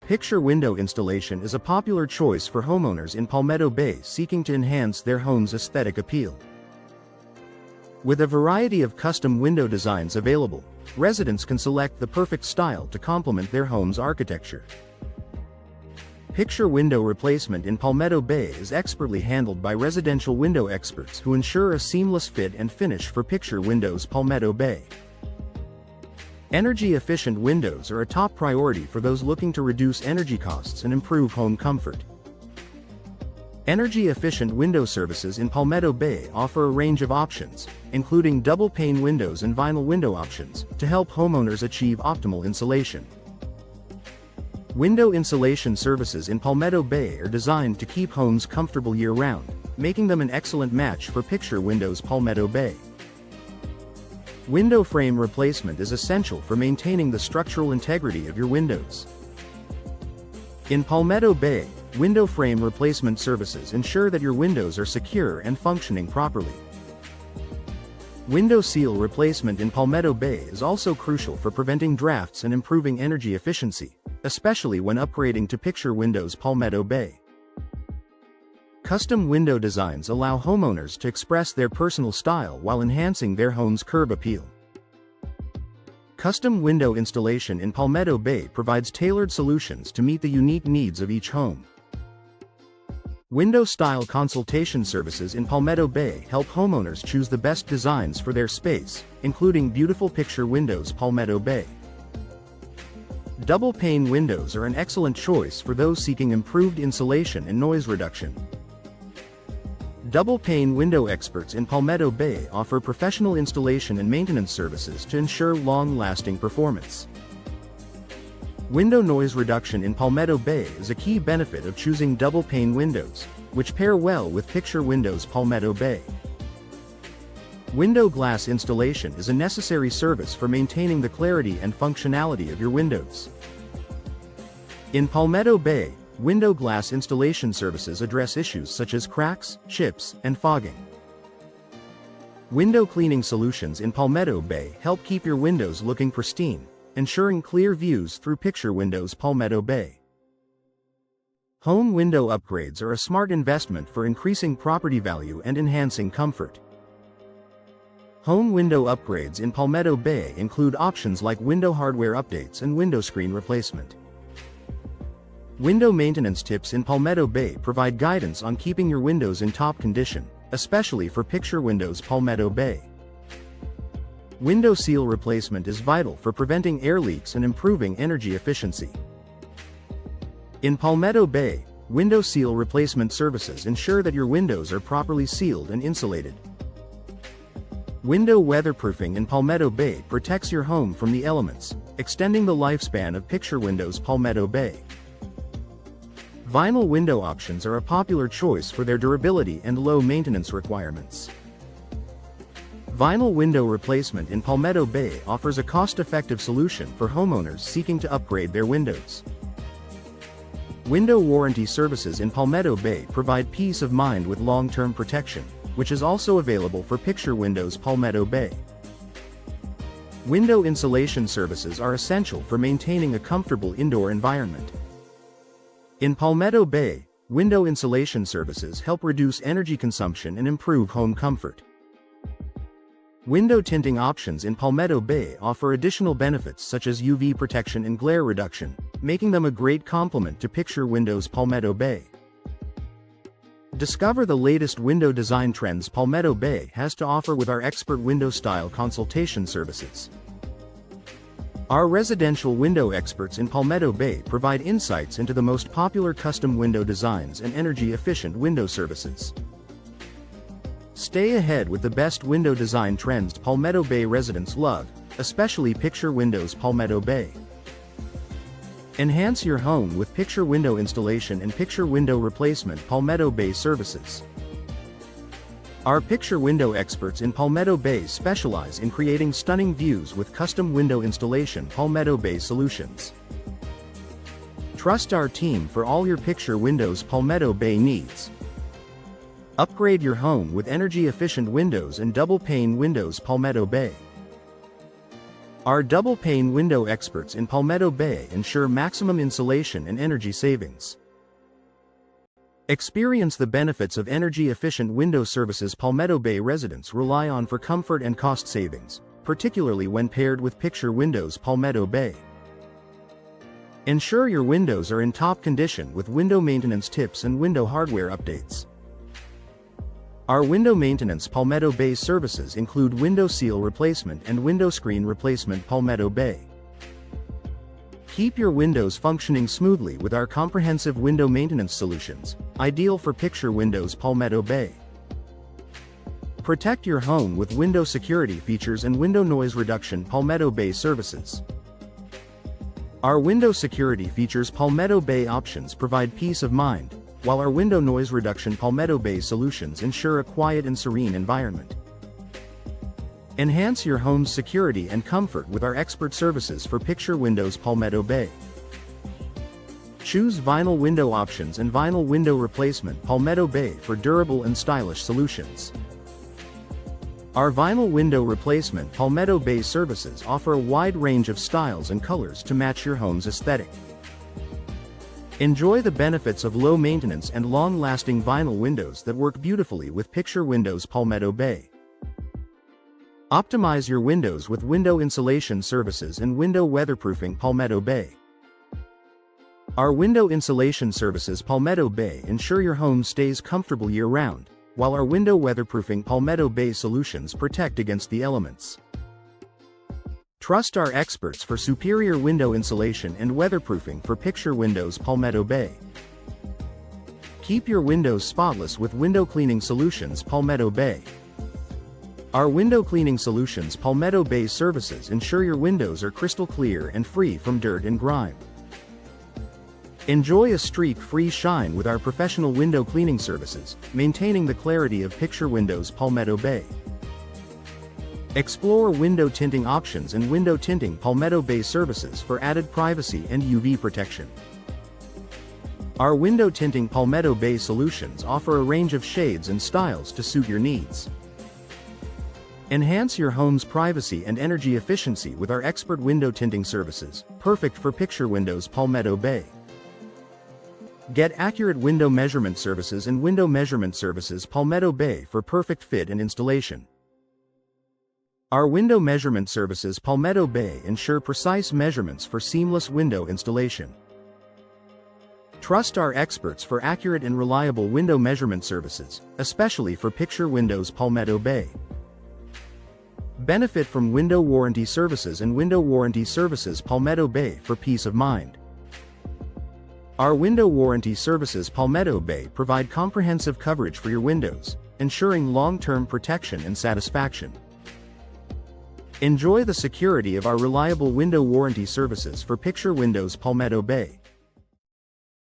Picture window installation is a popular choice for homeowners in Palmetto Bay seeking to enhance their home's aesthetic appeal. With a variety of custom window designs available, residents can select the perfect style to complement their home's architecture. Picture window replacement in Palmetto Bay is expertly handled by residential window experts who ensure a seamless fit and finish for picture windows. Palmetto Bay. Energy-efficient windows are a top priority for those looking to reduce energy costs and improve home comfort. Energy-efficient window services in Palmetto Bay offer a range of options, including double-pane windows and vinyl window options, to help homeowners achieve optimal insulation. Window insulation services in Palmetto Bay are designed to keep homes comfortable year-round, making them an excellent match for picture windows. Palmetto Bay. Window frame replacement is essential for maintaining the structural integrity of your windows. In Palmetto Bay, window frame replacement services ensure that your windows are secure and functioning properly. Window seal replacement in Palmetto Bay is also crucial for preventing drafts and improving energy efficiency, especially when upgrading to picture windows. Palmetto Bay. Custom window designs allow homeowners to express their personal style while enhancing their home's curb appeal. Custom window installation in Palmetto Bay provides tailored solutions to meet the unique needs of each home. Window style consultation services in Palmetto Bay help homeowners choose the best designs for their space, including beautiful picture windows. Palmetto Bay. Double-pane windows are an excellent choice for those seeking improved insulation and noise reduction. Double-pane window experts in Palmetto Bay offer professional installation and maintenance services to ensure long-lasting performance. Window noise reduction in Palmetto Bay is a key benefit of choosing double-pane windows, which pair well with picture windows. Palmetto Bay. Window glass installation is a necessary service for maintaining the clarity and functionality of your windows. In Palmetto Bay, window glass installation services address issues such as cracks, chips, and fogging. Window cleaning solutions in Palmetto Bay help keep your windows looking pristine, ensuring clear views through picture windows. Palmetto Bay. Home window upgrades are a smart investment for increasing property value and enhancing comfort. Home window upgrades in Palmetto Bay include options like window hardware updates and window screen replacement. Window maintenance tips in Palmetto Bay provide guidance on keeping your windows in top condition, especially for picture windows. Palmetto Bay. Window seal replacement is vital for preventing air leaks and improving energy efficiency. In Palmetto Bay, window seal replacement services ensure that your windows are properly sealed and insulated. Window weatherproofing in Palmetto Bay protects your home from the elements, extending the lifespan of picture windows. Palmetto Bay. Vinyl window options are a popular choice for their durability and low maintenance requirements. Vinyl window replacement in Palmetto Bay offers a cost-effective solution for homeowners seeking to upgrade their windows. Window warranty services in Palmetto Bay provide peace of mind with long-term protection, which is also available for picture windows. Palmetto Bay. Window insulation services are essential for maintaining a comfortable indoor environment. In Palmetto Bay, window insulation services help reduce energy consumption and improve home comfort. Window tinting options in Palmetto Bay offer additional benefits such as UV protection and glare reduction, making them a great complement to picture windows. Palmetto Bay. Discover the latest window design trends Palmetto Bay has to offer with our expert window style consultation services. Our residential window experts in Palmetto Bay provide insights into the most popular custom window designs and energy-efficient window services. Stay ahead with the best window design trends Palmetto Bay residents love, especially picture windows. Palmetto Bay. Enhance your home with picture window installation and picture window replacement. Palmetto Bay services. Our picture window experts in Palmetto Bay specialize in creating stunning views with custom window installation. Palmetto Bay solutions. Trust our team for all your picture windows. Palmetto Bay needs. Upgrade your home with energy-efficient windows and double-pane windows. Palmetto Bay. Our double-pane window experts in Palmetto Bay ensure maximum insulation and energy savings. Experience the benefits of energy-efficient window services Palmetto Bay residents rely on for comfort and cost savings, particularly when paired with Picture Windows Palmetto Bay. Ensure your windows are in top condition with window maintenance tips and window hardware updates. Our window maintenance Palmetto Bay services include window seal replacement and window screen replacement Palmetto Bay. Keep your windows functioning smoothly with our comprehensive window maintenance solutions, ideal for Picture Windows Palmetto Bay. Protect your home with window security features and window noise reduction Palmetto Bay services. Our window security features Palmetto Bay options provide peace of mind, while our window noise reduction Palmetto Bay solutions ensure a quiet and serene environment. Enhance your home's security and comfort with our expert services for Picture Windows Palmetto Bay. Choose vinyl window options and vinyl window replacement Palmetto Bay for durable and stylish solutions. Our vinyl window replacement Palmetto Bay services offer a wide range of styles and colors to match your home's aesthetic. Enjoy the benefits of low maintenance and long-lasting vinyl windows that work beautifully with Picture Windows Palmetto Bay. Optimize your windows with window insulation services and window weatherproofing Palmetto Bay. Our window insulation services Palmetto Bay ensure your home stays comfortable year-round, while our window weatherproofing Palmetto Bay solutions protect against the elements. Trust our experts for superior window insulation and weatherproofing for Picture Windows Palmetto Bay. Keep your windows spotless with window cleaning solutions Palmetto Bay. Our window cleaning solutions Palmetto Bay services ensure your windows are crystal clear and free from dirt and grime. Enjoy a streak-free shine with our professional window cleaning services, maintaining the clarity of Picture Windows Palmetto Bay. Explore window tinting options and window tinting Palmetto Bay services for added privacy and UV protection. Our window tinting Palmetto Bay solutions offer a range of shades and styles to suit your needs. Enhance your home's privacy and energy efficiency with our expert window tinting services, perfect for Picture Windows Palmetto Bay. Get accurate window measurement services and window measurement services Palmetto Bay for perfect fit and installation. Our window measurement services Palmetto Bay ensure precise measurements for seamless window installation. Trust our experts for accurate and reliable window measurement services, especially for Picture Windows Palmetto Bay. Benefit from window warranty services and window warranty services Palmetto Bay for peace of mind. Our window warranty services Palmetto Bay provide comprehensive coverage for your windows, ensuring long-term protection and satisfaction. Enjoy the security of our reliable window warranty services for Picture Windows Palmetto Bay.